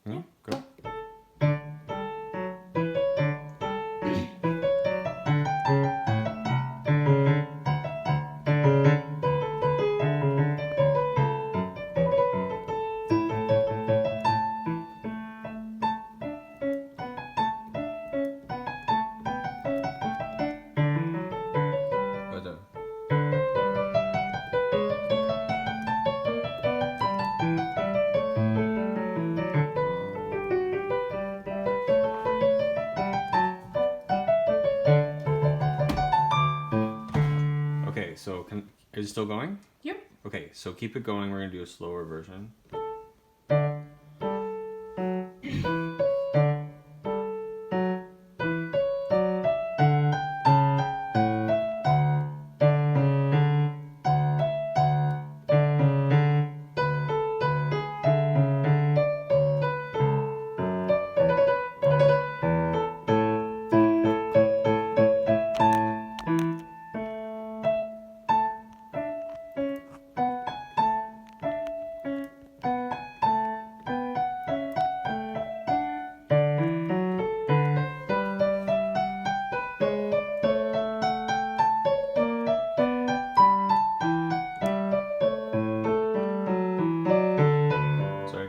Hmm? Go. What's up? Okay, so is it still going? Yep. Okay, so keep it going. We're gonna do a slower version. Sorry.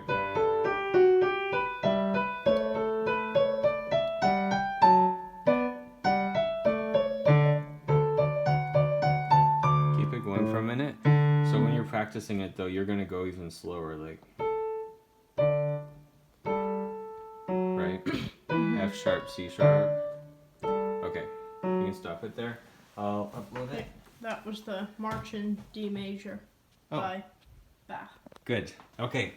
Keep it going for a minute. So when you're practicing it though, you're gonna go even slower, like right? F sharp, C sharp. Okay, you can stop it there. I'll upload it. That was the March in D Major by Bach. Good. Okay.